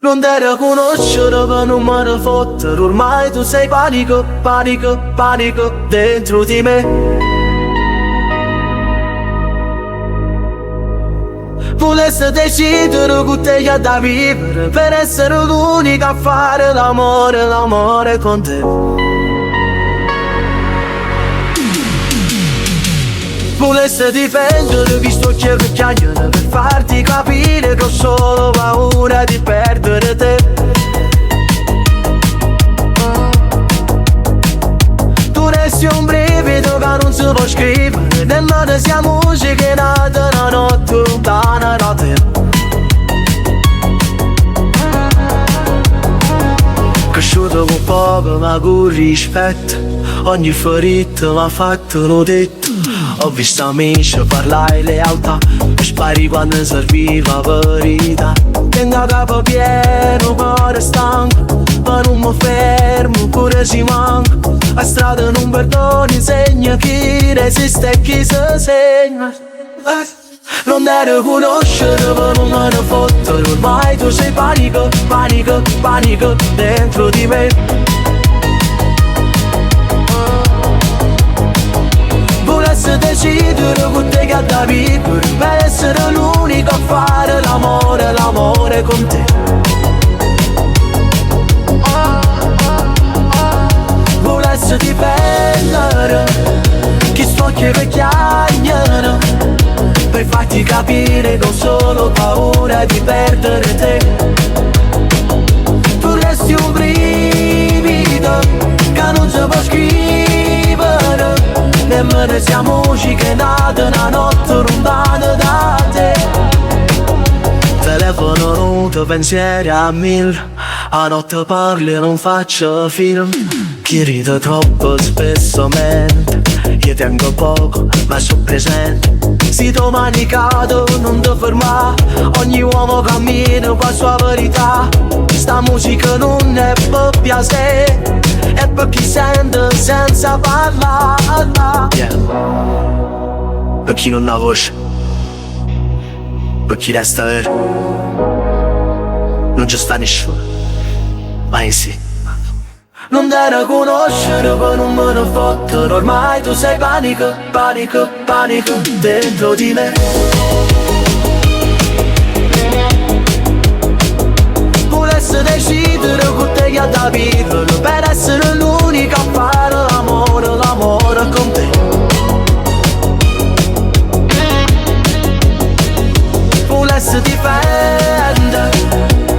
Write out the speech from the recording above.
Non te conoscere per non me ne fottere. Ormai tu sei panico, panico, panico dentro di me. Volessi decidere con te che da vivere, per essere l'unica a fare l'amore, l'amore con te. Volessi difendere visto che chiacchiere, per farti capire che ho solo paura di perdere te. Tu resti un brivido che non si può scrivere, nemmeno siamo musiche nate una notte lontana da te. Cresciuto con poco ma con rispetto, ogni ferita m'ha fatto l'ho detto. Ho visto amici parlare lealtà, e spari quando serviva verità. Tengo a capo pieno, cuore stanco, ma non mi fermo pure se manco. La strada non perdona, insegna chi resiste e chi si segna. Non devo conoscere per non me ne fottere. Ormai tu sei panico, panico, panico dentro di me. Volessi decidere con te che da vivere, per essere l'unico a fare l'amore, l'amore con te. Volessi difendere chi sto che chiacchiera, per farti capire che ho solo paura di perdere te. Tu resti un brivido che non si può scrivere, nemmeno siamo musiche nate una notte lontana da te. Telefono nudo, pensieri a mille, a notte parli e non faccio film. Chi ride troppo spesso mente, io tengo poco ma sono presente. Se domani cado non ti fermare, ogni uomo cammina per sua verità. Sta musica non è per piacere, è per chi sente senza parlare. Yeah. Per chi non ha voce, per chi resta vero, non ci sta nessuno, ma in sì. Non devo conoscere per non me ne fottere. Ormai tu sei panico, panico, panico dentro di me. Volessi decidere con te che da vivere, per essere l'unica